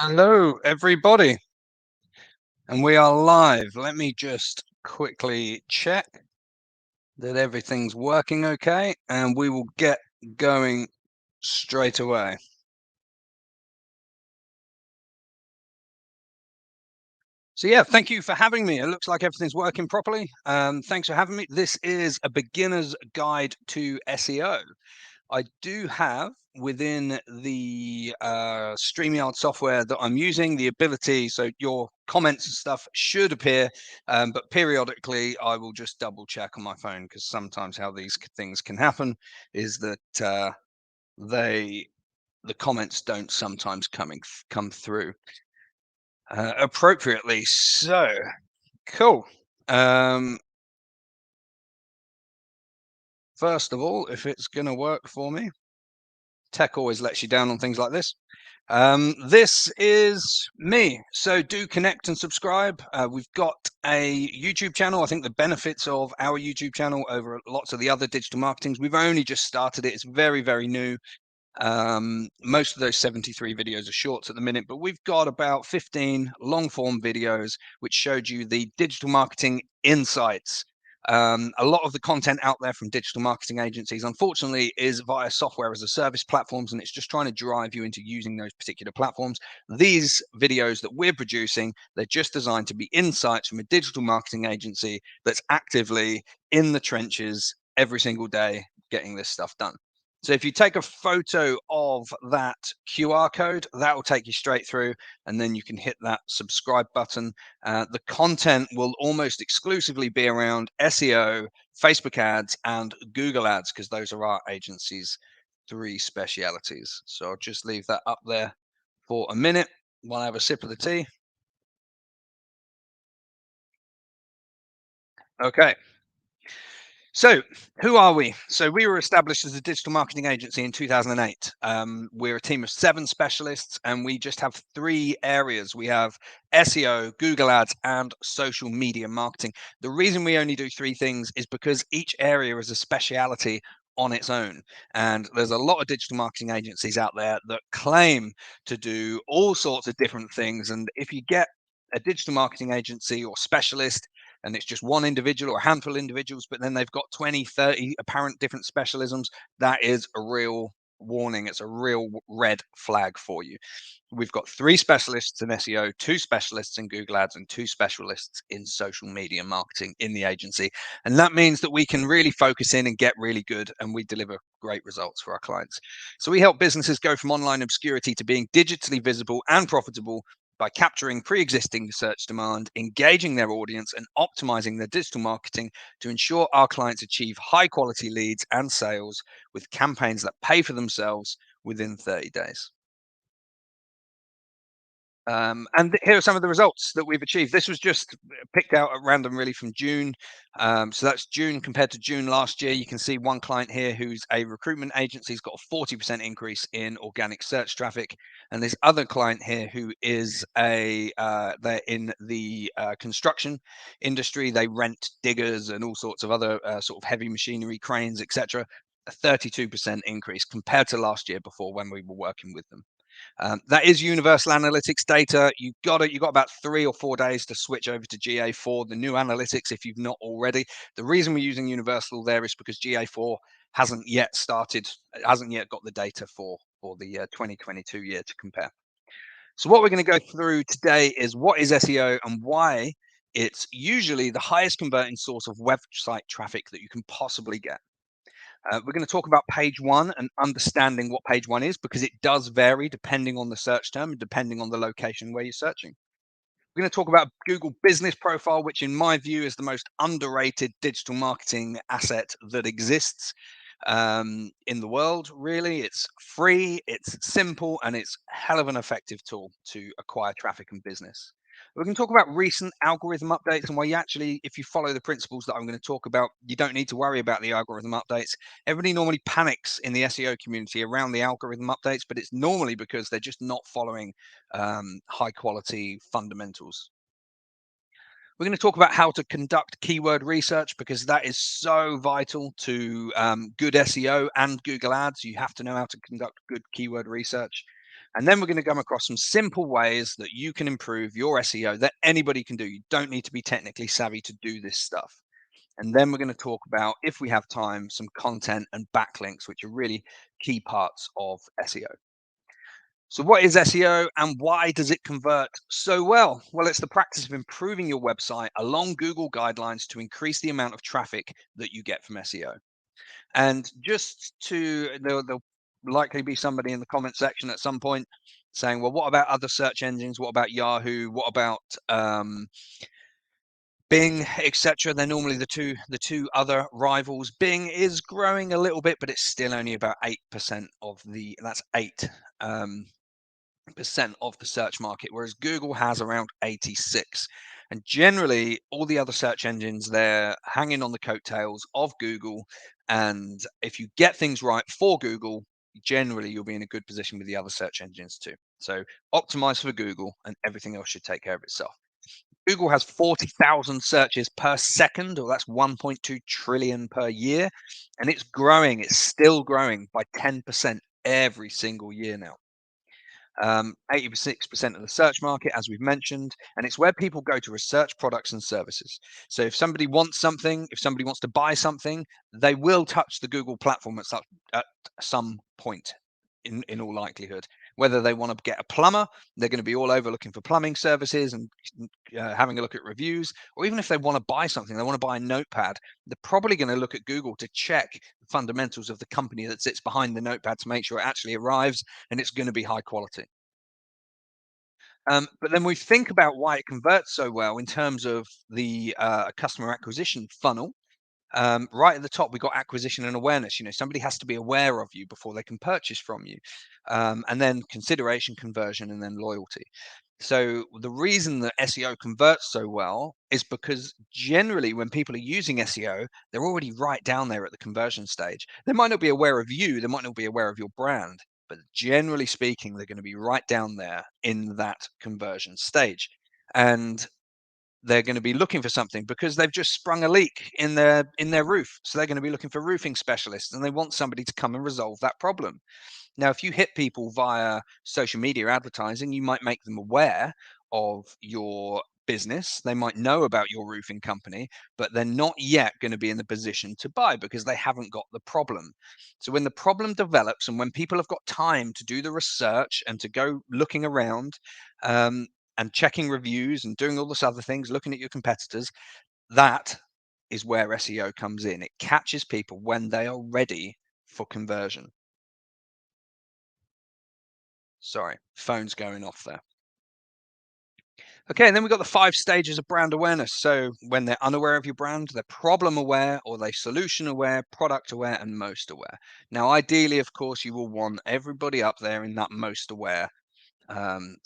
Hello, everybody, and we are live. Let me just quickly check that everything's working okay, and we will get going straight away. So yeah, thank you for having me. It looks like everything's working properly. Thanks for having me. This is a beginner's guide to SEO. I do have within the StreamYard software that I'm using the ability, so your comments and stuff should appear, but periodically I will just double check on my phone because sometimes how these things can happen is that they the comments don't sometimes come through appropriately. So cool. Um, First of all, if it's going to work for me, tech always lets you down on things like this. This is me. So do connect and subscribe. We've got a YouTube channel. I think the benefits of our YouTube channel over lots of the other digital marketings, we've only just started it. It's very, very new. Most of those 73 videos are shorts at the minute, but we've got about 15 long form videos which showed you the digital marketing insights. A lot of the content out there from digital marketing agencies, unfortunately, is via software as a service platforms, and it's just trying to drive you into using those particular platforms. These videos that we're producing, they're just designed to be insights from a digital marketing agency that's actively in the trenches every single day getting this stuff done. So if you take a photo of that QR code, that will take you straight through, and then you can hit that subscribe button. The content will almost exclusively be around SEO, Facebook ads, and Google ads, because those are our agency's three specialities. So I'll just leave that up there for a minute while I have a sip of the tea. Okay. So, who are we? So, we were established as a digital marketing agency in 2008. We're a team of 7 specialists, and we just have 3 areas. We have SEO, Google Ads, and social media marketing. The reason we only do 3 things is because each area is a speciality on its own. And there's a lot of digital marketing agencies out there that claim to do all sorts of different things. And if you get a digital marketing agency or specialist and it's just one individual or a handful of individuals, but then they've got 20, 30 apparent different specialisms, that is a real warning. It's a real red flag for you. We've got 3 specialists in SEO, 2 specialists in Google Ads, and 2 specialists in social media marketing in the agency. And that means that we can really focus in and get really good, and we deliver great results for our clients. So we help businesses go from online obscurity to being digitally visible and profitable by capturing pre-existing search demand, engaging their audience, and optimizing their digital marketing to ensure our clients achieve high quality leads and sales with campaigns that pay for themselves within 30 days. Here are some of the results that we've achieved. This was just picked out at random, really, from June. So that's June compared to June last year. You can see one client here who's a recruitment agency has got a 40% increase in organic search traffic, and this other client here who is they're in the construction industry. They rent diggers and all sorts of other sort of heavy machinery, cranes, etc. A 32% increase compared to last year before when we were working with them. That is Universal Analytics data. You've got about 3 or 4 days to switch over to GA4, the new analytics, if you've not already. The reason we're using Universal there is because GA4 hasn't yet started, it hasn't yet got the data for the 2022 year to compare. So what we're going to go through today is what is SEO and why it's usually the highest converting source of website traffic that you can possibly get. We're going to talk about page one and understanding what page one is because it does vary depending on the search term and depending on the location where you're searching. We're going to talk about Google Business Profile, which in my view is the most underrated digital marketing asset that exists in the world. Really, it's free, it's simple, and it's a hell of an effective tool to acquire traffic and business. We can talk about recent algorithm updates and why you actually, if you follow the principles that I'm going to talk about, you don't need to worry about the algorithm updates. Everybody normally panics in the SEO community around the algorithm updates, but it's normally because they're just not following high quality fundamentals. We're going to talk about how to conduct keyword research because that is so vital to good SEO and Google Ads. You have to know how to conduct good keyword research. And then we're going to come across some simple ways that you can improve your SEO that anybody can do. You don't need to be technically savvy to do this stuff. And then we're going to talk about, if we have time, some content and backlinks, which are really key parts of SEO. So, what is SEO and why does it convert so well? Well, it's the practice of improving your website along Google guidelines to increase the amount of traffic that you get from SEO. And just to, there'll likely be somebody in the comment section at some point saying, well, what about other search engines? What about Yahoo? What about Bing, etc.? They're normally the two other rivals. Bing is growing a little bit, but it's still only about 8% of the, that's 8 percent of the search market, whereas Google has around 86. And generally, all the other search engines, they're hanging on the coattails of Google. And if you get things right for Google, generally you'll be in a good position with the other search engines too. So optimize for Google, and everything else should take care of itself. Google has 40,000 searches per second, or that's 1.2 trillion per year. And it's growing, it's still growing by 10% every single year now. 86% of the search market, as we've mentioned, and it's where people go to research products and services. So if somebody wants something, if somebody wants to buy something, they will touch the Google platform at some point. In all likelihood, whether they want to get a plumber, they're going to be all over looking for plumbing services and having a look at reviews, or even if they want to buy something, they want to buy a notepad, they're probably going to look at Google to check the fundamentals of the company that sits behind the notepad to make sure it actually arrives and it's going to be high quality. But then we think about why it converts so well in terms of the customer acquisition funnel. Right at the top, we got acquisition and awareness. Somebody has to be aware of you before they can purchase from you. And then consideration, conversion, and then loyalty. So the reason that SEO converts so well is because generally when people are using SEO, they're already right down there at the conversion stage. They might not be aware of you, they might not be aware of your brand, but generally speaking, they're going to be right down there in that conversion stage. And they're going to be looking for something because they've just sprung a leak in their roof. So they're going to be looking for roofing specialists, and they want somebody to come and resolve that problem. Now, if you hit people via social media advertising, you might make them aware of your business. They might know about your roofing company, but they're not yet going to be in the position to buy because they haven't got the problem. So when the problem develops and when people have got time to do the research and to go looking around, um, and checking reviews and doing all this other things, looking at your competitors, that is where SEO comes in. It catches people when they are ready for conversion. Sorry, phone's going off there. Okay, and then we've got the 5 stages of brand awareness. So when they're unaware of your brand, they're problem aware, or they solution aware, product aware, and most aware. Now, ideally, of course, you will want everybody up there in that most aware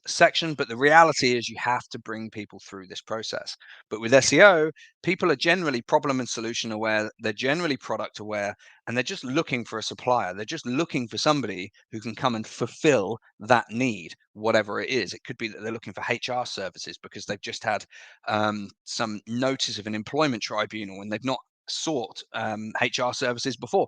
section, but the reality is you have to bring people through this process. But with SEO, people are generally problem and solution aware, they're generally product aware, and they're just looking for a supplier. They're just looking for somebody who can come and fulfill that need, whatever it is. It could be that they're looking for HR services because they've just had some notice of an employment tribunal and they've not sought HR services before.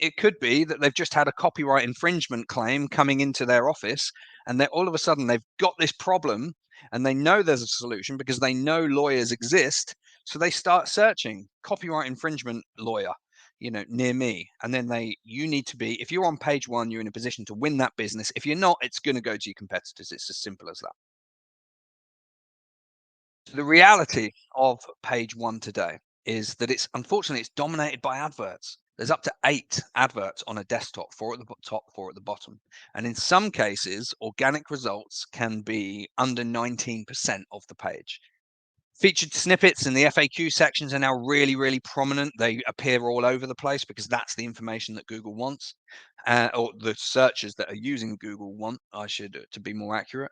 It could be that they've just had a copyright infringement claim coming into their office, and then all of a sudden they've got this problem and they know there's a solution because they know lawyers exist. So they start searching copyright infringement lawyer, near me. And then you need to be, if you're on page one, you're in a position to win that business. If you're not, it's going to go to your competitors. It's as simple as that. So the reality of page one today is that it's dominated by adverts. There's up to 8 adverts on a desktop, 4 at the top, 4 at the bottom. And in some cases, organic results can be under 19% of the page. Featured snippets in the FAQ sections are now really, really prominent. They appear all over the place because that's the information that Google wants, or the searchers that are using Google want, to be more accurate.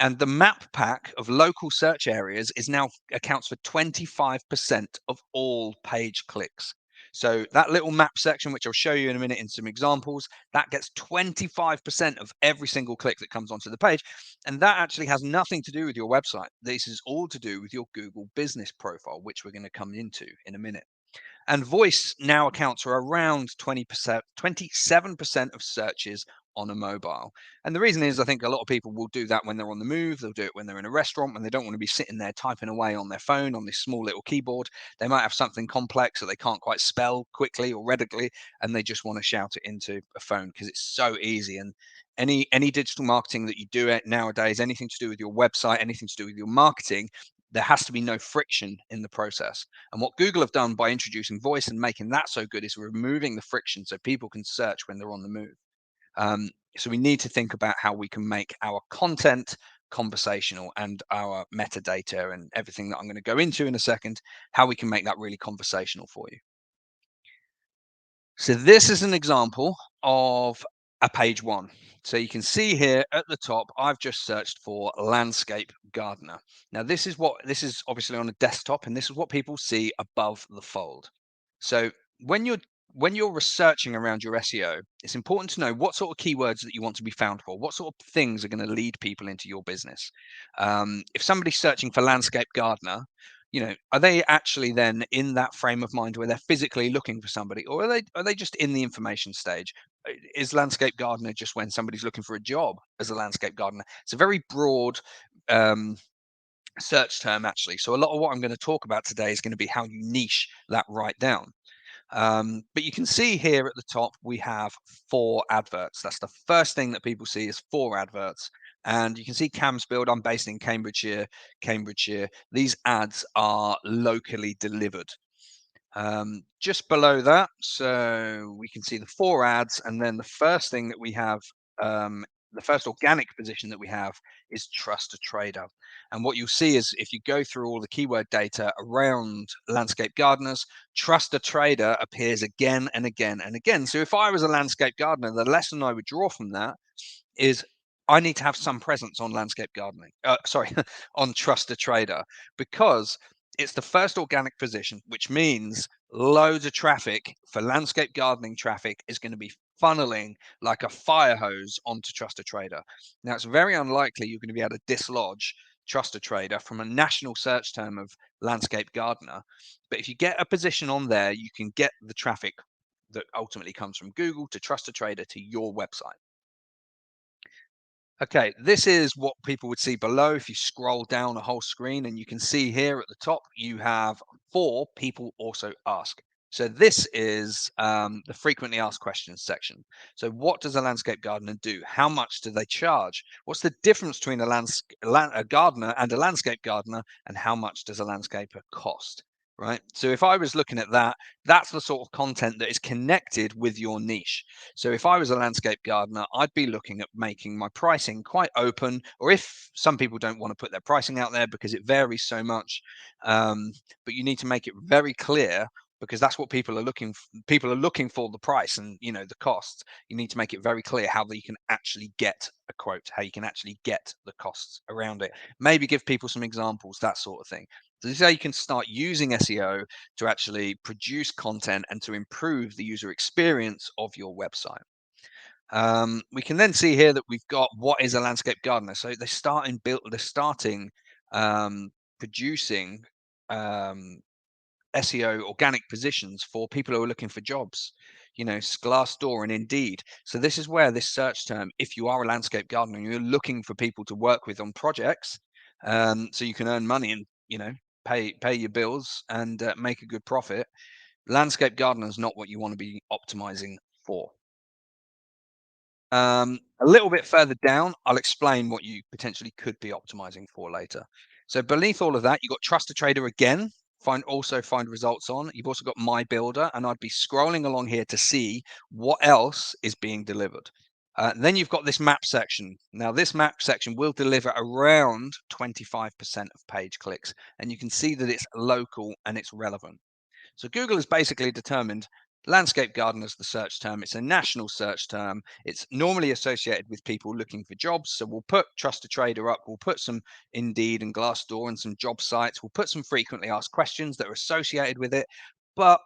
And the map pack of local search areas is now accounts for 25% of all page clicks. So that little map section, which I'll show you in a minute in some examples, that gets 25% of every single click that comes onto the page. And that actually has nothing to do with your website. This is all to do with your Google business profile, which we're going to come into in a minute. And voice now accounts for around 20%, 27% of searches on a mobile. And the reason is I think a lot of people will do that when they're on the move. They'll do it when they're in a restaurant, when they don't want to be sitting there typing away on their phone on this small little keyboard. They might have something complex that they can't quite spell quickly or readily, and they just want to shout it into a phone because it's so easy. And any digital marketing that you do it nowadays, anything to do with your website, anything to do with your marketing, there has to be no friction in the process. And what Google have done by introducing voice and making that so good is removing the friction so people can search when they're on the move. So we need to think about how we can make our content conversational and our metadata and everything that I'm going to go into in a second, how we can make that really conversational for you. So this is an example of a page one. So you can see here at the top, I've just searched for landscape gardener. Now this is obviously on a desktop, and this is what people see above the fold. So when you're researching around your SEO, it's important to know what sort of keywords that you want to be found for. What sort of things are going to lead people into your business? If somebody's searching for landscape gardener, are they actually then in that frame of mind where they're physically looking for somebody, or are they just in the information stage? Is landscape gardener just when somebody's looking for a job as a landscape gardener? It's a very broad um, search term, actually. So a lot of what I'm going to talk about today is going to be how you niche that right down. But you can see here at the top, we have 4 adverts. That's the first thing that people see is 4 adverts. And you can see Cams Build. I'm based in Cambridgeshire. These ads are locally delivered. Just below that, so we can see the 4 ads, and then the first thing that we have, the first organic position that we have is Trust a Trader. And what you'll see is if you go through all the keyword data around landscape gardeners, Trust a Trader appears again and again and again. So if I was a landscape gardener, the lesson I would draw from that is I need to have some presence on landscape gardening. Sorry, on Trust a Trader, because it's the first organic position, which means loads of traffic for landscape gardening traffic is going to be funneling like a fire hose onto Trust a Trader. Now, it's very unlikely you're going to be able to dislodge Trust a Trader from a national search term of landscape gardener. But if you get a position on there, you can get the traffic that ultimately comes from Google to Trust a Trader to your website. Okay, this is what people would see below if you scroll down a whole screen, and you can see here at the top, you have 4 people also ask. So this is the frequently asked questions section. So what does a landscape gardener do? How much do they charge? What's the difference between a gardener and a landscape gardener? And how much does a landscaper cost? Right. So if I was looking at that, that's the sort of content that is connected with your niche. So if I was a landscape gardener, I'd be looking at making my pricing quite open, or if some people don't want to put their pricing out there because it varies so much, but you need to make it very clear because that's what people are looking for. People are looking for the price and the costs. You need to make it very clear how you can actually get a quote, how you can actually get the costs around it. Maybe give people some examples, that sort of thing. So this is how you can start using SEO to actually produce content and to improve the user experience of your website. We can then see here that we've got what is a landscape gardener. So they're starting producing SEO organic positions for people who are looking for jobs, Glassdoor and Indeed. So this is where this search term, if you are a landscape gardener and you're looking for people to work with on projects, so you can earn money and pay your bills and make a good profit. Landscape gardener is not what you want to be optimizing for. A little bit further down, I'll explain what you potentially could be optimizing for later. So beneath all of that, you've got Trust a Trader again. Find results on. You've also got My Builder, and I'd be scrolling along here to see what else is being delivered. Then you've got this map section. Now, this map section will deliver around 25% of page clicks, and you can see that it's local and it's relevant. So Google has basically determined landscape garden as the search term. It's a national search term. It's normally associated with people looking for jobs. So we'll put Trust a Trader up. We'll put some Indeed and Glassdoor and some job sites. We'll put some frequently asked questions that are associated with it. But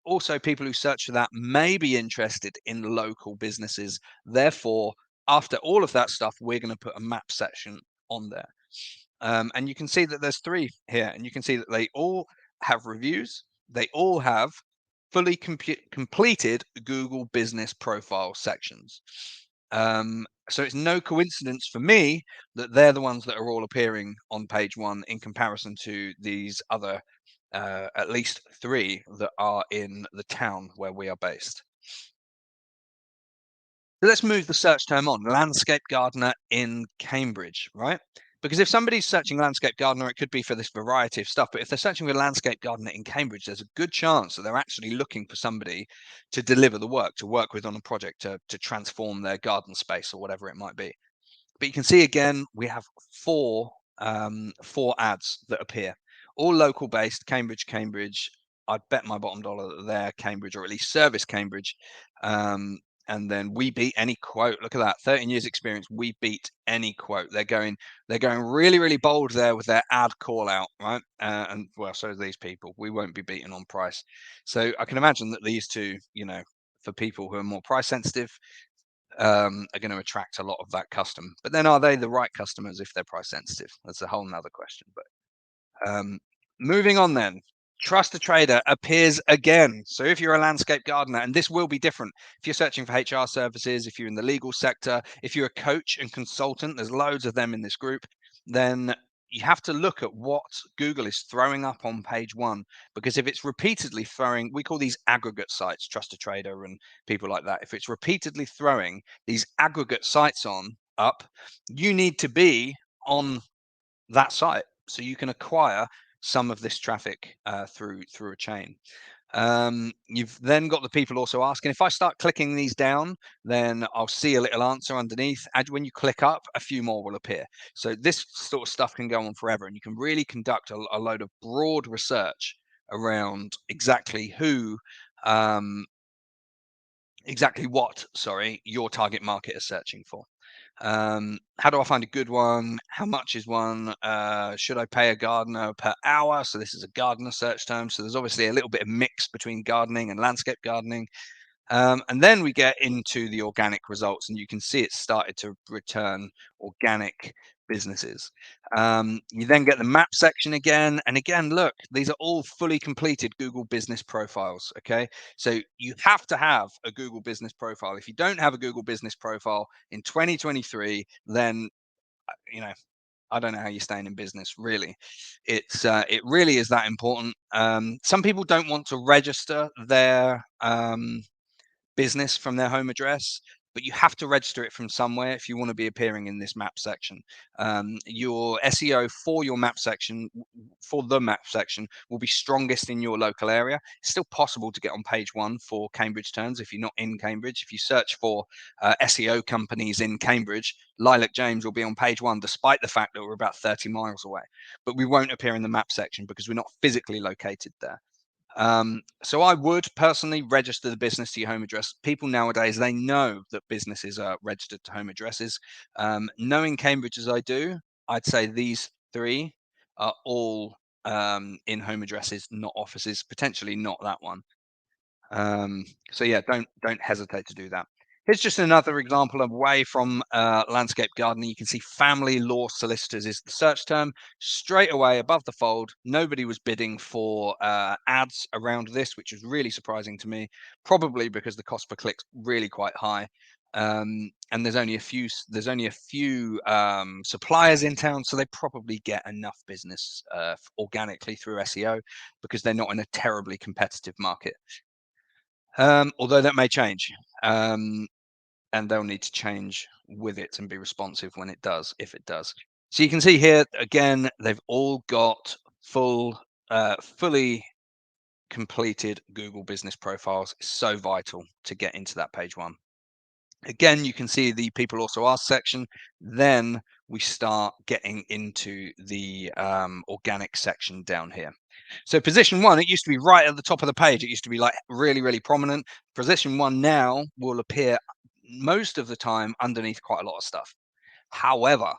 also people who search for that may be interested in local businesses. Therefore, after all of that stuff, we're going to put a map section on there. And you can see that there's 3 here, and you can see that they all have reviews. They all have fully completed Google business profile sections. So it's no coincidence for me that they're the ones that are all appearing on page one in comparison to these other at least three that are in the town where we are based. So let's move the search term on, landscape gardener in Cambridge, right? Because if somebody's searching landscape gardener, it could be for this variety of stuff. But if they're searching for landscape gardener in Cambridge, there's a good chance that they're actually looking for somebody to deliver the work, to work with on a project, to transform their garden space or whatever it might be. But you can see again, we have four ads that appear, all local based, Cambridge, Cambridge. I'd bet my bottom dollar that they're Cambridge, or at least service Cambridge. And then we beat any quote. Look at that, 13 years experience. We beat any quote. They're going really, really bold there with their ad call out, right? And well, so are these people. We won't be beaten on price. So I can imagine that these two, for people who are more price sensitive, are going to attract a lot of that custom. But then are they the right customers if they're price sensitive? That's a whole nother question. But moving on then. Trust a Trader appears again. So if you're a landscape gardener, and this will be different if you're searching for HR services, if you're in the legal sector, if you're a coach and consultant, there's loads of them in this group, then you have to look at what Google is throwing up on page one, because if it's repeatedly throwing, we call these aggregate sites, Trust a Trader and people like that. If it's repeatedly throwing these aggregate sites up, you need to be on that site so you can acquire some of this traffic through a chain. You've then got the people also asking, if I start clicking these down, then I'll see a little answer underneath. And when you click up, a few more will appear. So this sort of stuff can go on forever, and you can really conduct a load of broad research around exactly what your target market is searching for. How do I find a good one? How much is one? Should I pay a gardener per hour? So this is a gardener search term. So there's obviously a little bit of mix between gardening and landscape gardening. And then we get into the organic results, and you can see it started to return organic businesses. You then get the map section again. And again, look, these are all fully completed Google business profiles. Okay. So you have to have a Google business profile. If you don't have a Google business profile in 2023, then, I don't know how you're staying in business, really. It really is that important. Some people don't want to register their business from their home address, but you have to register it from somewhere if you want to be appearing in this map section. Your SEO for the map section will be strongest in your local area. It's still possible to get on page one for Cambridge terms if you're not in Cambridge. If you search for SEO companies in Cambridge, Lilac James will be on page one, despite the fact that we're about 30 miles away. But we won't appear in the map section because we're not physically located there. So I would personally register the business to your home address. People nowadays, they know that businesses are registered to home addresses. Knowing Cambridge as I do, I'd say these three are all in home addresses, not offices, potentially not that one. So yeah, don't hesitate to do that. Here's just another example away from landscape gardening. You can see family law solicitors is the search term. Straight away above the fold, nobody was bidding for ads around this, which was really surprising to me, probably because the cost per click's really quite high. And there's only a few suppliers in town, so they probably get enough business organically through SEO because they're not in a terribly competitive market. Although that may change, and they'll need to change with it and be responsive when it does, if it does. So you can see here again, they've all got fully completed Google business profiles. It's so vital to get into that page one. Again, you can see the people also ask section. Then we start getting into the organic section down here. So position one, it used to be right at the top of the page. It used to be like really, really prominent. Position one now will appear most of the time underneath quite a lot of stuff. However,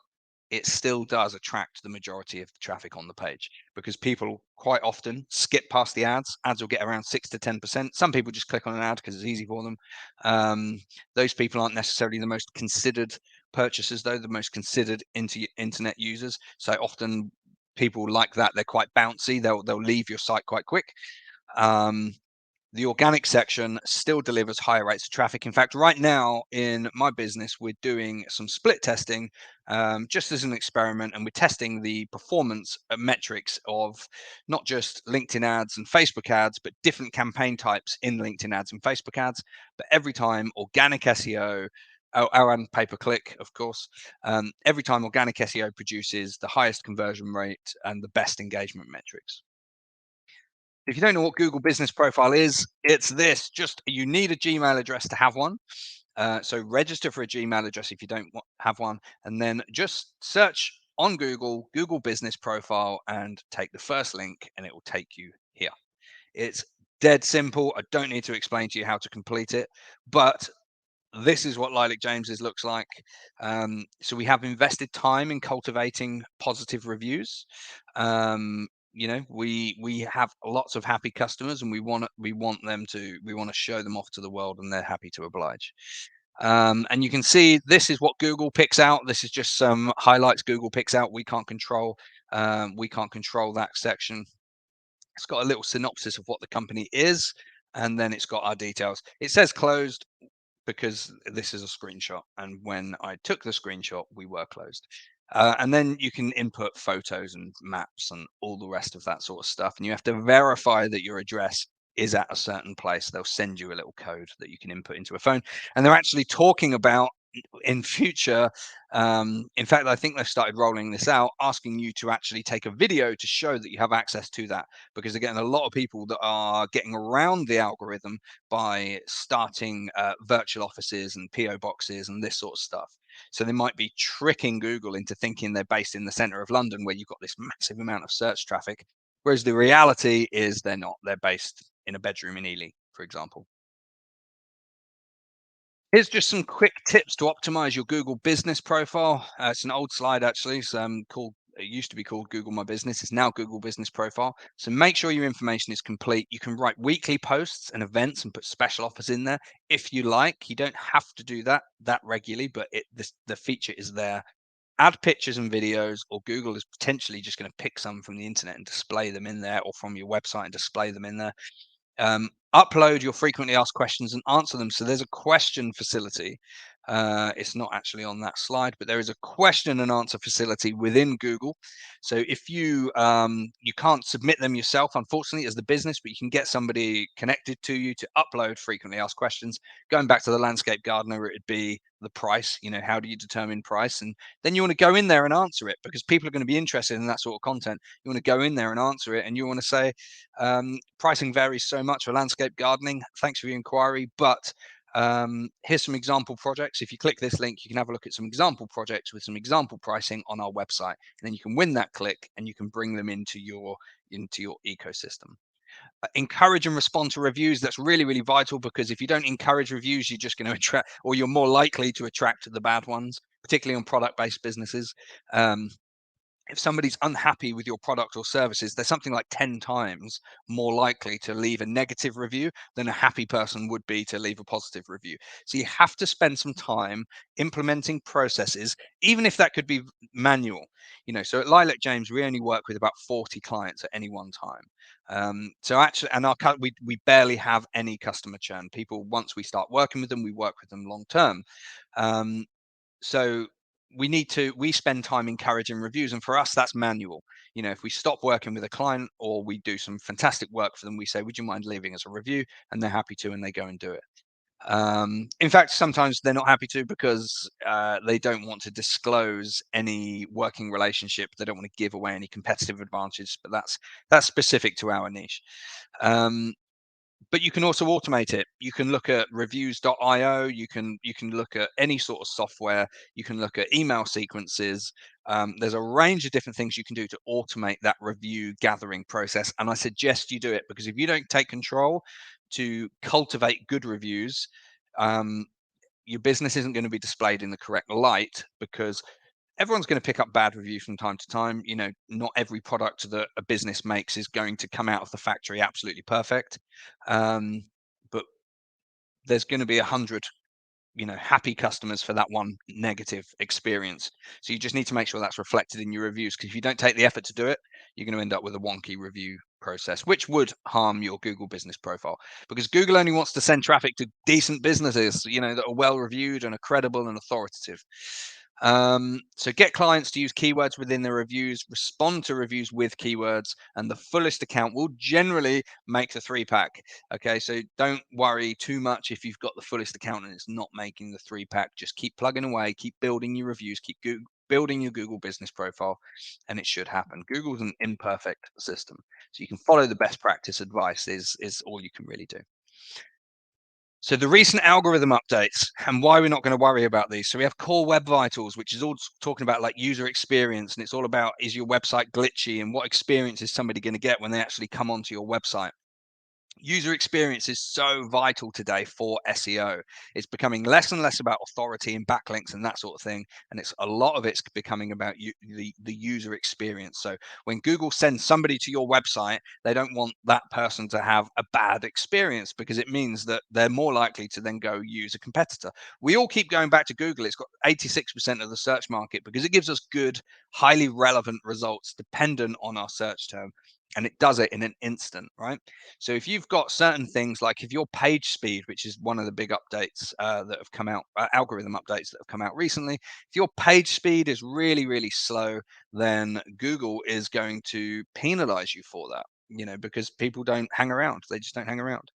it still does attract the majority of the traffic on the page because people quite often skip past the ads. Ads will get around 6 to 10%. Some people just click on an ad because it's easy for them. Those people aren't necessarily the most considered purchasers, though, the most considered internet users. So often people like that, they're quite bouncy. They'll leave your site quite quick. the organic section still delivers higher rates of traffic. In fact, right now in my business, we're doing some split testing just as an experiment, and we're testing the performance metrics of not just LinkedIn ads and Facebook ads, but different campaign types in LinkedIn ads and Facebook ads. But every time organic SEO, and pay per click, of course, every time organic SEO produces the highest conversion rate and the best engagement metrics. If you don't know what Google Business Profile is, it's this. Just you need a Gmail address to have one. So register for a Gmail address if you don't have one, and then just search on Google Business Profile, and take the first link, and it will take you here. It's dead simple. I don't need to explain to you how to complete it, but this is what Lilac James's looks like. So we have invested time in cultivating positive reviews. We have lots of happy customers, and we want to show them off to the world, and they're happy to oblige. And you can see this is what Google picks out. This is just some highlights Google picks out. We can't control. We can't control that section. It's got a little synopsis of what the company is, and then it's got our details. It says closed because this is a screenshot, and when I took the screenshot, we were closed. And then you can input photos and maps and all the rest of that sort of stuff, and you have to verify that your address is at a certain place. They'll send you a little code that you can input into a phone, and they're actually talking about in future. In fact, I think they've started rolling this out, asking you to actually take a video to show that you have access to that, because again, a lot of people that are getting around the algorithm by starting virtual offices and PO boxes and this sort of stuff. So they might be tricking Google into thinking they're based in the center of London, where you've got this massive amount of search traffic, whereas the reality is they're not. They're based in a bedroom in Ely, for example. Here's just some quick tips to optimize your Google Business Profile. It's an old slide actually. It's called. It used to be called Google My Business. It's now Google Business Profile. So make sure your information is complete. You can write weekly posts and events and put special offers in there if you like. You don't have to do that regularly, but the feature is there. Add pictures and videos, or Google is potentially just going to pick some from the internet and display them in there, or from your website and display them in there. Upload your frequently asked questions and answer them. So there's a question facility. It's not actually on that slide, but there is a question and answer facility within Google. So if you can't submit them yourself, unfortunately, as the business, but you can get somebody connected to you to upload frequently asked questions. Going back to the landscape gardener, it'd be the price. How do you determine price? And then you want to go in there and answer it, because people are going to be interested in that sort of content. You want to go in there and answer it, and you want to say, pricing varies so much for landscape gardening. Thanks for your inquiry, but here's some example projects. If you click this link, you can have a look at some example projects with some example pricing on our website, and then you can win that click, and you can bring them into your ecosystem. Encourage and respond to reviews. That's really, really vital, because if you don't encourage reviews, you're just going to attract, or you're more likely to attract the bad ones, particularly on product-based businesses. If somebody's unhappy with your product or services, they're something like 10 times more likely to leave a negative review than a happy person would be to leave a positive review. So you have to spend some time implementing processes, even if that could be manual. So at Lilac James, we only work with about 40 clients at any one time. So actually, and we barely have any customer churn. People, once we start working with them, we work with them long term. So we spend time encouraging reviews, and for us that's manual. If we stop working with a client, or we do some fantastic work for them, we say, would you mind leaving us a review? And they're happy to, and they go and do it. In fact, sometimes they're not happy to, because they don't want to disclose any working relationship. They don't want to give away any competitive advantage, but that's specific to our niche. But you can also automate it. You can look at reviews.io. You can look at any sort of software. You can look at email sequences. There's a range of different things you can do to automate that review gathering process. And I suggest you do it, because if you don't take control to cultivate good reviews, your business isn't going to be displayed in the correct light, because everyone's going to pick up bad reviews from time to time. Not every product that a business makes is going to come out of the factory absolutely perfect. But there's going to be 100 happy customers for that one negative experience. So you just need to make sure that's reflected in your reviews, because if you don't take the effort to do it, you're going to end up with a wonky review process, which would harm your Google business profile, because Google only wants to send traffic to decent businesses, that are well reviewed and are credible and authoritative. So get clients to use keywords within their reviews, respond to reviews with keywords, and the fullest account will generally make the 3-pack. Okay, so don't worry too much if you've got the fullest account and it's not making the 3-pack. Just keep plugging away, keep building your reviews, keep building your Google business profile, and it should happen. Google's an imperfect system, so you can follow the best practice advice is all you can really do. So the recent algorithm updates and why we're not going to worry about these. So we have core web vitals, which is all talking about like user experience, and it's all about, is your website glitchy and what experience is somebody going to get when they actually come onto your website. User experience is so vital today for SEO. It's becoming less and less about authority and backlinks and that sort of thing, and a lot of it's becoming about the user experience. So when Google sends somebody to your website, they don't want that person to have a bad experience, because it means that they're more likely to then go use a competitor. We all keep going back to Google. It's got 86% of the search market because it gives us good, highly relevant results dependent on our search term, and it does it in an instant, right? So if you've got certain things, like if your page speed, which is one of the big updates that have come out, algorithm updates that have come out recently, if your page speed is really, really slow, then Google is going to penalize you for that, because people don't hang around. They just don't hang around.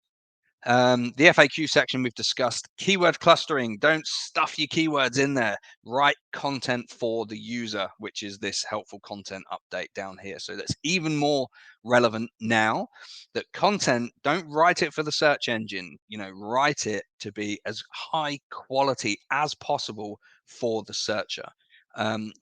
The FAQ section we've discussed. Keyword clustering. Don't stuff your keywords in there. Write content for the user, which is this helpful content update down here. So that's even more relevant now. That content, don't write it for the search engine. Write it to be as high quality as possible for the searcher.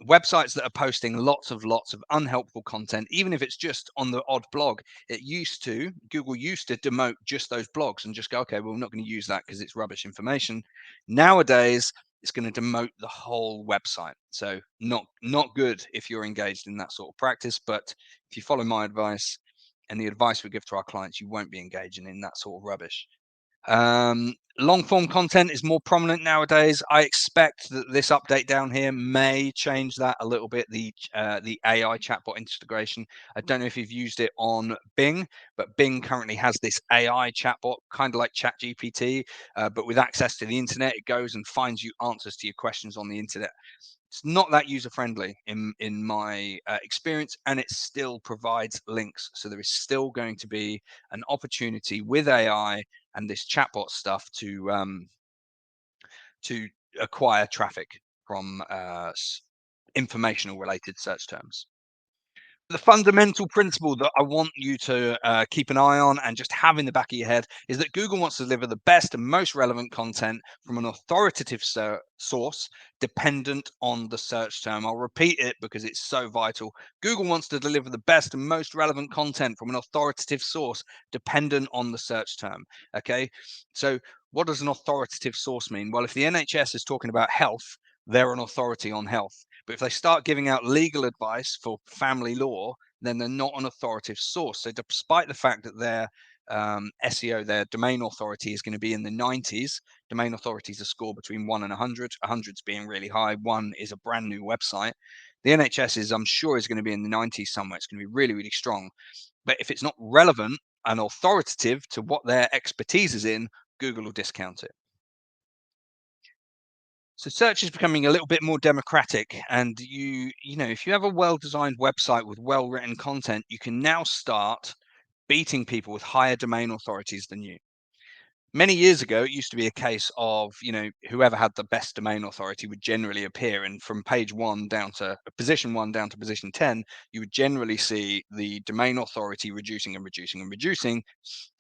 Websites that are posting lots of unhelpful content, even if it's just on the odd blog, Google used to demote just those blogs and just go, okay, well, we're not going to use that because it's rubbish information. Nowadays, it's going to demote the whole website. So not good if you're engaged in that sort of practice. But if you follow my advice and the advice we give to our clients, you won't be engaging in that sort of rubbish. Long form content is more prominent nowadays. I expect that this update down here may change that a little bit. The AI chatbot integration. I don't know if you've used it on Bing, but Bing currently has this AI chatbot, kind of like ChatGPT, but with access to the internet. It goes and finds you answers to your questions on the internet. It's not that user friendly in my experience, and it still provides links. So there is still going to be an opportunity with AI and this chatbot stuff to acquire traffic from informational related search terms. The fundamental principle that I want you to keep an eye on and just have in the back of your head is that Google wants to deliver the best and most relevant content from an authoritative source dependent on the search term. I'll repeat it because it's so vital. Google wants to deliver the best and most relevant content from an authoritative source dependent on the search term. Okay, so what does an authoritative source mean? Well, if the NHS is talking about health, they're an authority on health. But if they start giving out legal advice for family law, then they're not an authoritative source. So despite the fact that their SEO, their domain authority, is going to be in the 90s, domain authority is a score between 1 and 100, 100's being really high, 1 is a brand new website. The NHS I'm sure, is going to be in the 90s somewhere. It's going to be really, really strong. But if it's not relevant and authoritative to what their expertise is in, Google will discount it. So search is becoming a little bit more democratic, and if you have a well-designed website with well-written content, you can now start beating people with higher domain authorities than you. Many years ago, it used to be a case of, whoever had the best domain authority would generally appear, and from page 1 down to position 1 down to position 10, you would generally see the domain authority reducing and reducing and reducing.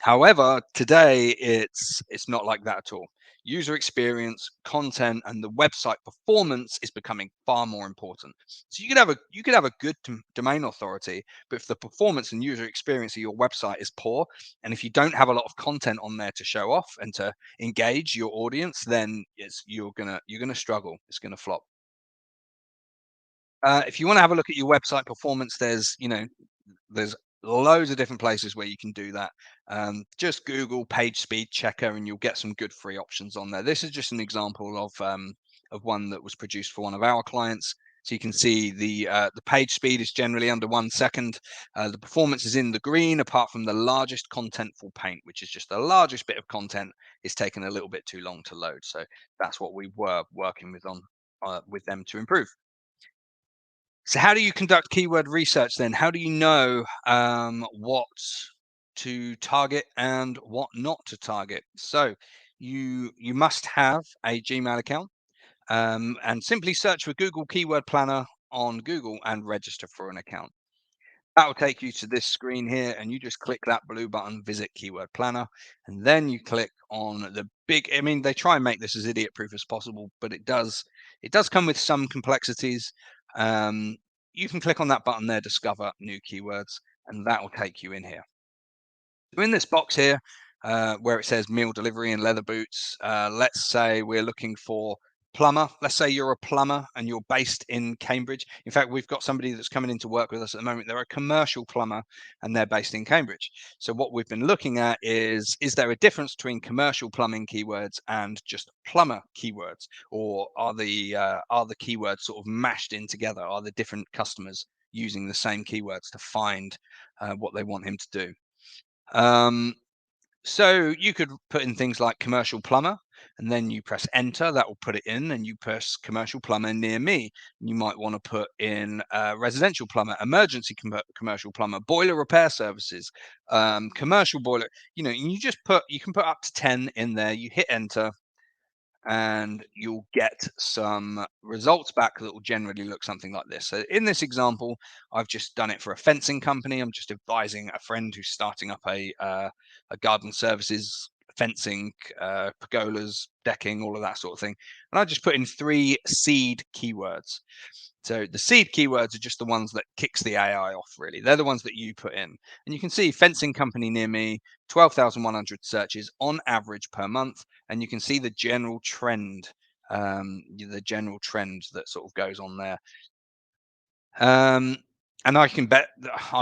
However, today it's not like that at all. User experience, content, and the website performance is becoming far more important. So you could have a good domain authority, but if the performance and user experience of your website is poor, and if you don't have a lot of content on there to show off and to engage your audience, then you're gonna struggle. It's gonna flop. If you want to have a look at your website performance, there's loads of different places where you can do that. Just Google page speed checker and you'll get some good free options on there. This is just an example of one that was produced for one of our clients. So you can see the page speed is generally under 1 second. The performance is in the green, apart from the largest contentful paint, which is just the largest bit of content is taking a little bit too long to load. So that's what we were working with them to improve. So how do you conduct keyword research then? How do you know what to target and what not to target? So you must have a Gmail account and simply search for Google Keyword Planner on Google and register for an account. That will take you to this screen here, and you just click that blue button, Visit Keyword Planner, and then you click on the big. I mean, they try and make this as idiot-proof as possible, but it does come with some complexities. Um, you can click on that button there, Discover New Keywords, and that will take you in here. So in this box here, where it says meal delivery and leather boots, let's say we're looking for plumber. Let's say you're a plumber and you're based in Cambridge. In fact, we've got somebody that's coming in to work with us at the moment. They're a commercial plumber and they're based in Cambridge. So what we've been looking at is there a difference between commercial plumbing keywords and just plumber keywords, or are the keywords sort of mashed in together? Are the different customers using the same keywords to find what they want him to do? Um, so you could put in things like commercial plumber, and then you press enter. That will put it in, and you press commercial plumber near me. You might want to put in residential plumber, emergency commercial plumber, boiler repair services, commercial boiler. You can put up to 10 in there. You hit enter, and you'll get some results back that will generally look something like this. So in this example, I've just done it for a fencing company. I'm just advising a friend who's starting up a garden services, fencing, pergolas, decking, all of that sort of thing. And I just put in 3 seed keywords. So the seed keywords are just the ones that kicks the AI off, really. They're the ones that you put in. And you can see fencing company near me, 12,100 searches on average per month. And you can see the general trend that sort of goes on there. Um, and I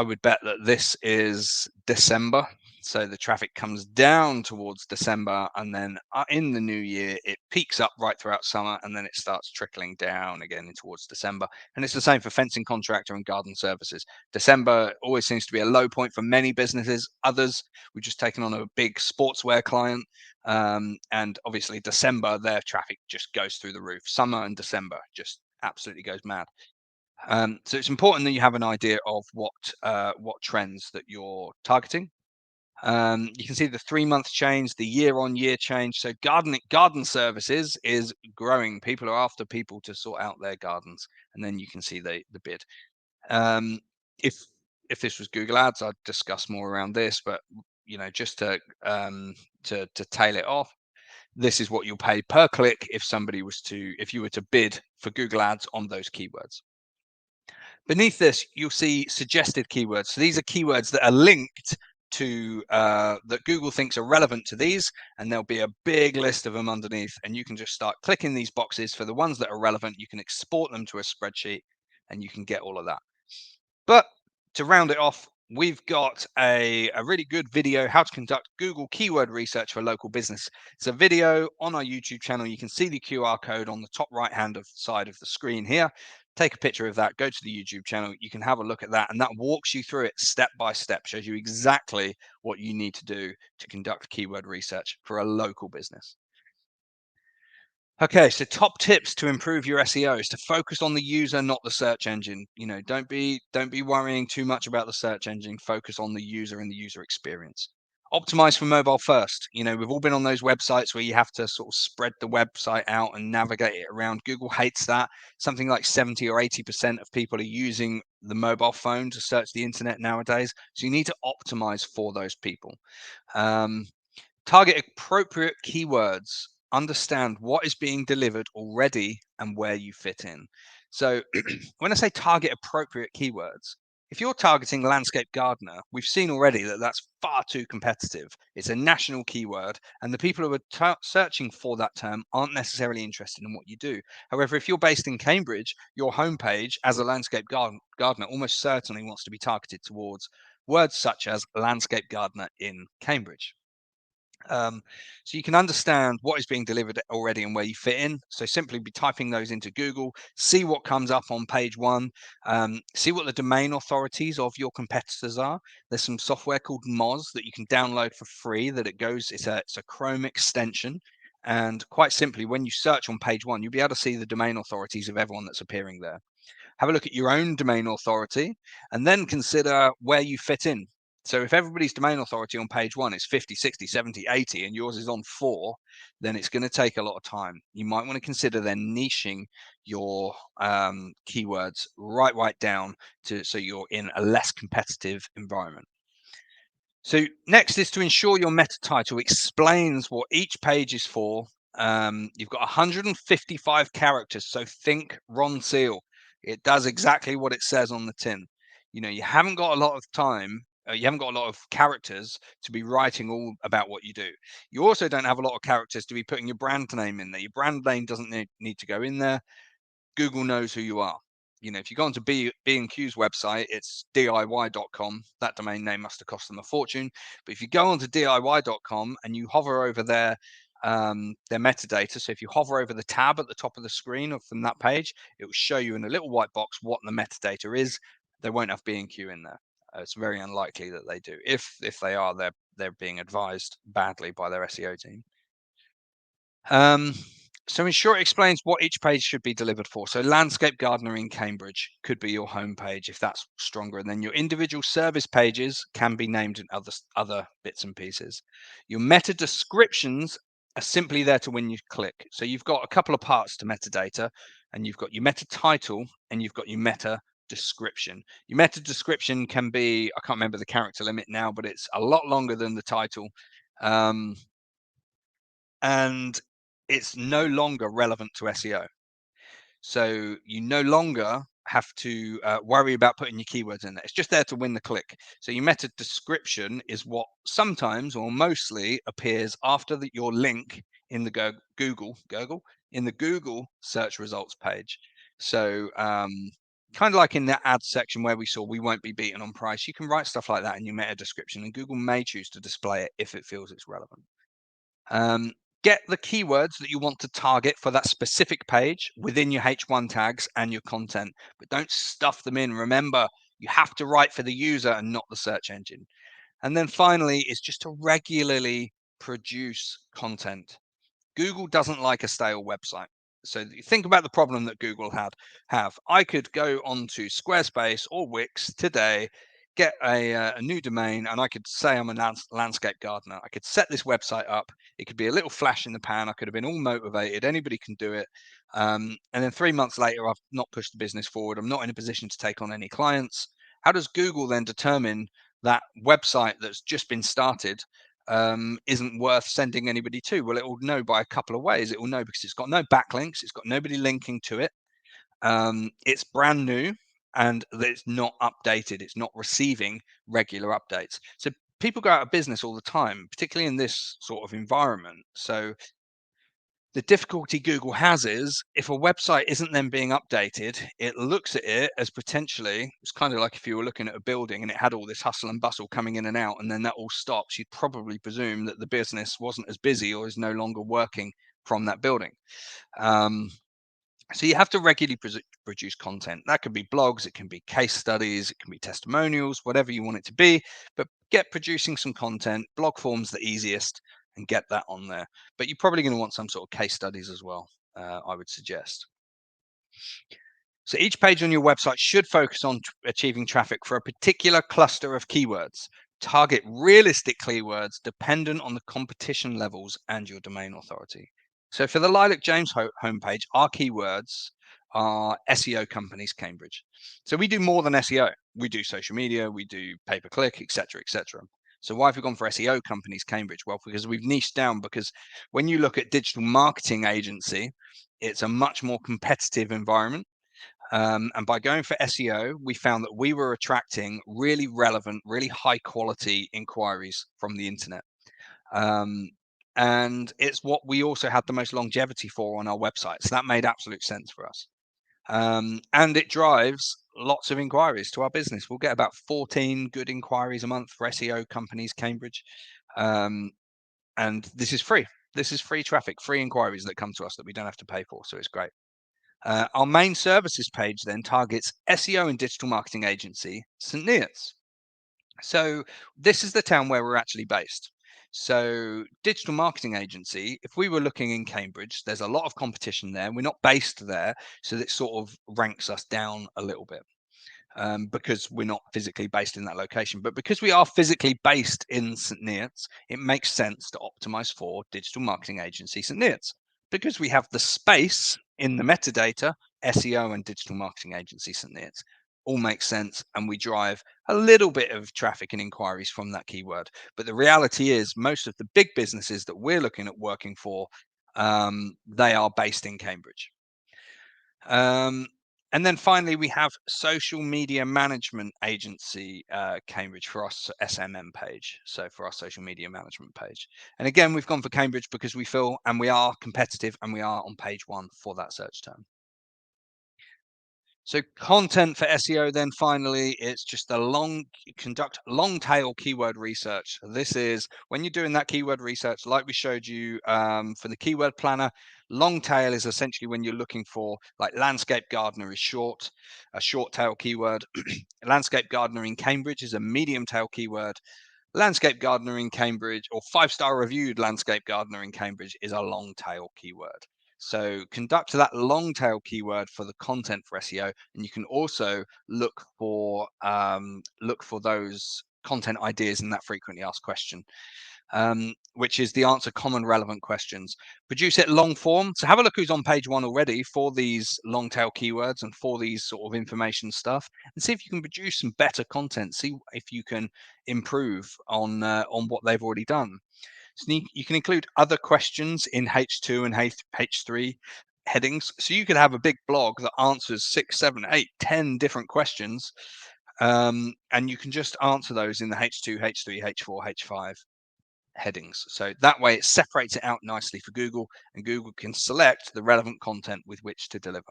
would bet that this is December. So the traffic comes down towards December, and then in the new year, it peaks up right throughout summer, and then it starts trickling down again towards December. And it's the same for fencing contractor and garden services. December always seems to be a low point for many businesses. Others, we've just taken on a big sportswear client, and obviously December, their traffic just goes through the roof. Summer and December just absolutely goes mad. So it's important that you have an idea of what trends that you're targeting. You can see the 3-month change, the year-on-year change. So garden services is growing. People are after people to sort out their gardens, and then you can see the bid. Um, if if this was Google Ads, I'd discuss more around this, but just to tail it off, this is what you'll pay per click if you were to bid for Google Ads on those keywords. Beneath this, you'll see suggested keywords. So these are keywords that are linked to that Google thinks are relevant to these, and there'll be a big list of them underneath. And you can just start clicking these boxes for the ones that are relevant. You can export them to a spreadsheet, and you can get all of that. But to round it off, we've got a really good video, how to conduct Google keyword research for local business. It's a video on our YouTube channel. You can see the QR code on the top right-hand side of the screen here. Take a picture of that, go to the YouTube channel. You can have a look at that, and that walks you through it step by step, shows you exactly what you need to do to conduct keyword research for a local business. Okay, so top tips to improve your SEO is to focus on the user, not the search engine. Don't be worrying too much about the search engine. Focus on the user and the user experience. Optimize for mobile first. We've all been on those websites where you have to sort of spread the website out and navigate it around. Google hates that. Something like 70 or 80% of people are using the mobile phone to search the internet nowadays. So you need to optimize for those people. Um, Target appropriate keywords. Understand what is being delivered already and where you fit in. So, when I say target appropriate keywords, if you're targeting landscape gardener, we've seen already that that's far too competitive. It's a national keyword, and the people who are searching for that term aren't necessarily interested in what you do. However, if you're based in Cambridge, your homepage as a landscape gardener almost certainly wants to be targeted towards words such as landscape gardener in Cambridge. So you can understand what is being delivered already and where you fit in. So simply be typing those into Google, see what comes up on page one, see what the domain authorities of your competitors are. There's some software called Moz that you can download for free. It's a Chrome extension. And quite simply, when you search on page one, you'll be able to see the domain authorities of everyone that's appearing there. Have a look at your own domain authority and then consider where you fit in. So if everybody's domain authority on page one is 50, 60, 70, 80, and yours is on 4, then it's going to take a lot of time. You might want to consider then niching your keywords right down so you're in a less competitive environment. So next is to ensure your meta title explains what each page is for. You've got 155 characters, so think Ron Seal. It does exactly what it says on the tin. You haven't got a lot of time. You haven't got a lot of characters to be writing all about what you do. You also don't have a lot of characters to be putting your brand name in there. Your brand name doesn't need to go in there. Google knows who you are. If you go onto B&Q's website, it's DIY.com. That domain name must have cost them a fortune. But if you go onto DIY.com and you hover over their metadata, so if you hover over the tab at the top of the screen from that page, it will show you in a little white box what the metadata is. They won't have B&Q in there. It's very unlikely that they do. If they are, they're being advised badly by their SEO team. So in short, it explains what each page should be delivered for. So landscape gardener in Cambridge could be your home page if that's stronger. And then your individual service pages can be named in other bits and pieces. Your meta descriptions are simply there to when you click. So you've got a couple of parts to metadata, and you've got your meta title and you've got your meta description. Your meta description can be, I can't remember the character limit now, but it's a lot longer than the title. And it's no longer relevant to SEO. So you no longer have to worry about putting your keywords in there. It's just there to win the click. So your meta description is what sometimes or mostly appears after your link in the Google search results page. So kind of like in the ad section where we saw we won't be beaten on price, you can write stuff like that in your meta description, and Google may choose to display it if it feels it's relevant. Get the keywords that you want to target for that specific page within your H1 tags and your content, but don't stuff them in. Remember, you have to write for the user and not the search engine. And then finally is just to regularly produce content. Google doesn't like a stale website. So think about the problem that Google have. I could go onto Squarespace or Wix today, get a new domain, and I could say I'm a landscape gardener. I could set this website up. It could be a little flash in the pan. I could have been all motivated. Anybody can do it. And then 3 months later, I've not pushed the business forward. I'm not in a position to take on any clients. How does Google then determine that website that's just been started isn't worth sending anybody to? Well, it will know by a couple of ways. It will know because it's got no backlinks, it's got nobody linking to it, it's brand new, and it's not updated. It's not receiving regular updates. So people go out of business all the time, particularly in this sort of environment. So the difficulty Google has is if a website isn't then being updated, it looks at it as potentially, it's kind of like if you were looking at a building and it had all this hustle and bustle coming in and out, and then that all stops, you'd probably presume that the business wasn't as busy or is no longer working from that building. So you have to regularly produce content. That could be blogs, it can be case studies, it can be testimonials, whatever you want it to be. But get producing some content. Blog form's the easiest, and get that on there. But you're probably going to want some sort of case studies as well, I would suggest. So each page on your website should focus on achieving traffic for a particular cluster of keywords. Target realistic keywords dependent on the competition levels and your domain authority. So for the Lilac James homepage, our keywords are SEO companies Cambridge. So we do more than SEO. We do social media, we do pay-per-click, etc., etc. So why have we gone for SEO companies Cambridge? Well, because we've niched down, because when you look at digital marketing agency, it's a much more competitive environment. And by going for SEO, we found that we were attracting really relevant, really high quality inquiries from the internet. And it's what we also had the most longevity for on our website. So that made absolute sense for us. And it drives lots of inquiries to our business. We'll get about 14 good inquiries a month for SEO companies, Cambridge. Um, and this is free. This is free traffic, free inquiries that come to us that we don't have to pay for. So it's great. Our main services page then targets SEO and digital marketing agency, St. Neots. So this is the town where we're actually based. So digital marketing agency, if we were looking in Cambridge, there's a lot of competition there. We're not based there, so that sort of ranks us down a little bit. Because we're not physically based in that location. But because we are physically based in St. Neots, it makes sense to optimize for digital marketing agency St. Neots. Because we have the space in the metadata, SEO and digital marketing agency St. Neots all makes sense, and we drive a little bit of traffic and inquiries from that keyword. But the reality is, most of the big businesses that we're looking at working for, they are based in Cambridge. Um, and then finally, we have social media management agency, Cambridge, for our SMM page. So for our social media management page. And again, we've gone for Cambridge because we feel, and we are competitive, and we are on page 1 for that search term. So content for SEO, then finally, it's just conduct long tail keyword research. This is when you're doing that keyword research, like we showed you for the keyword planner. Long tail is essentially when you're looking for, like, landscape gardener is a short tail keyword. Landscape gardener in Cambridge is a medium tail keyword. Landscape gardener in Cambridge, or 5-star reviewed landscape gardener in Cambridge, is a long tail keyword. So conduct that long tail keyword for the content for SEO, and you can also look for those content ideas in that frequently asked question, which is the answer common relevant questions. Produce it long form. So have a look who's on page 1 already for these long tail keywords and for these sort of information stuff, and see if you can produce some better content. See if you can improve on what they've already done. So you can include other questions in H2 and H3 headings. So you could have a big blog that answers 6, 7, 8, 10 different questions, and you can just answer those in the H2, H3, H4, H5 headings. So that way it separates it out nicely for Google, and Google can select the relevant content with which to deliver.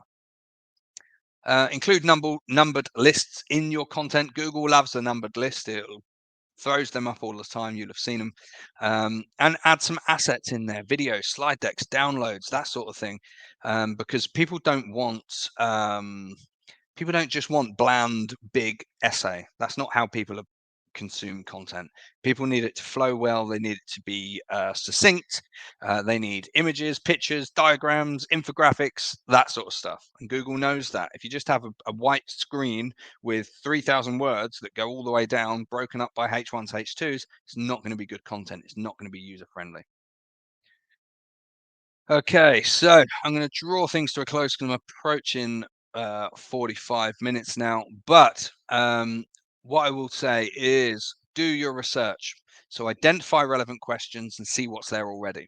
Include numbered lists in your content. Google loves a numbered list. It throws them up all the time. You'll have seen them. And add some assets in there: videos, slide decks, downloads, that sort of thing, because people don't just want bland big essay. That's not how people consume content. People need it to flow well. They need it to be succinct. They need images, pictures, diagrams, infographics, that sort of stuff. And Google knows that. If you just have a white screen with 3,000 words that go all the way down, broken up by H1s, H2s, it's not going to be good content. It's not going to be user friendly. Okay, so I'm going to draw things to a close because I'm approaching 45 minutes now. But what I will say is, do your research. So identify relevant questions and see what's there already.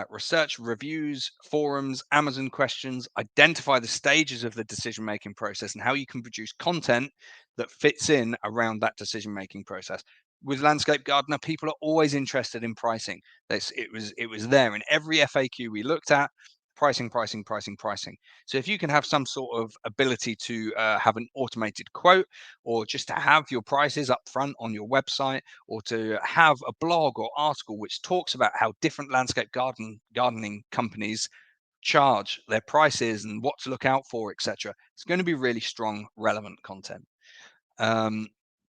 Research reviews, forums, Amazon questions. Identify the stages of the decision-making process and how you can produce content that fits in around that decision-making process. With Landscape Gardener, people are always interested in pricing. It was there in every FAQ we looked at. Pricing, pricing, pricing, pricing. So if you can have some sort of ability to have an automated quote, or just to have your prices up front on your website, or to have a blog or article which talks about how different landscape gardening companies charge, their prices, and what to look out for, etc., it's going to be really strong, relevant content.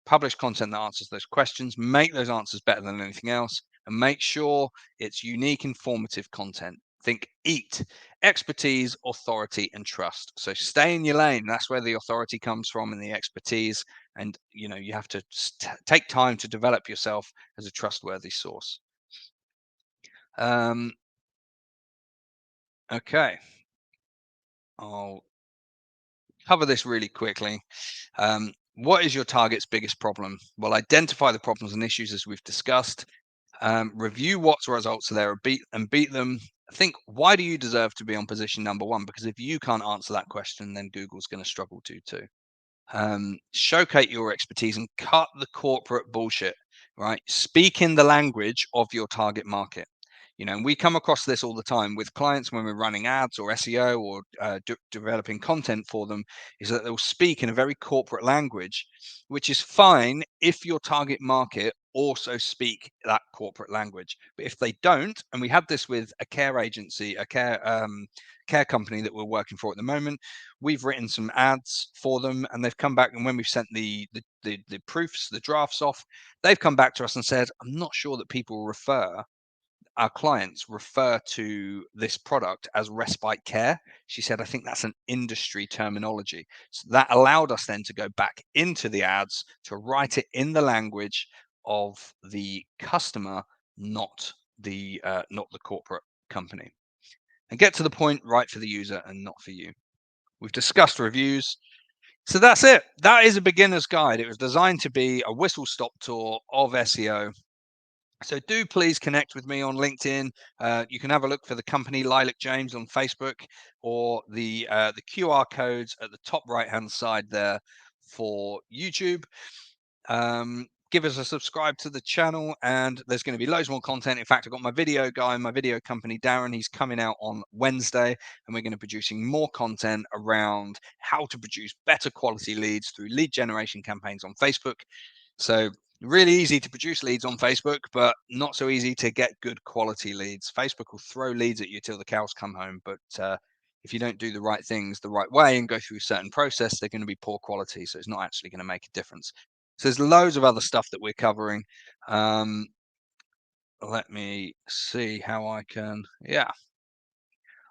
Publish content that answers those questions, make those answers better than anything else, and make sure it's unique, informative content. Think EAT: expertise, authority, and trust. So stay in your lane. That's where the authority comes from, and the expertise. And you have to take time to develop yourself as a trustworthy source. Okay, I'll cover this really quickly. What is your target's biggest problem? Well, identify the problems and issues as we've discussed. Review what results are there and beat them. Think, why do you deserve to be on position number 1? Because if you can't answer that question, then Google's going to struggle to too. Showcase your expertise and cut the corporate bullshit, right? Speak in the language of your target market. And we come across this all the time with clients when we're running ads or SEO or developing content for them, is that they'll speak in a very corporate language, which is fine if your target market also speak that corporate language. But if they don't, and we had this with a care agency, a care company that we're working for at the moment, we've written some ads for them, and they've come back, and when we've sent the proofs, the drafts off, they've come back to us and said, I'm not sure that our clients refer to this product as respite care. She said, I think that's an industry terminology. So that allowed us then to go back into the ads to write it in the language of the customer, not the corporate company, and get to the point right for the user and not for you. We've discussed reviews. So that's it. That is a beginner's guide. It was designed to be a whistle-stop tour of SEO. So do please connect with me on LinkedIn. You can have a look for the company Lilac James on Facebook, or the QR codes at the top right-hand side there for YouTube. Give us a subscribe to the channel, and there's going to be loads more content. In fact, I've got my video guy, my video company, Darren. He's coming out on Wednesday, and we're going to be producing more content around how to produce better quality leads through lead generation campaigns on Facebook. So really easy to produce leads on Facebook, but not so easy to get good quality leads. Facebook will throw leads at you till the cows come home, but if you don't do the right things the right way and go through a certain process, they're going to be poor quality. So it's not actually going to make a difference. So there's loads of other stuff that we're covering. Let me see how I can, yeah.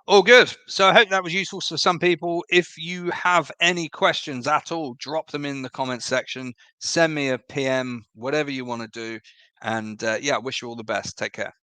All good. So I hope that was useful for some people. If you have any questions at all, drop them in the comments section. Send me a PM, whatever you want to do. And yeah, wish you all the best. Take care.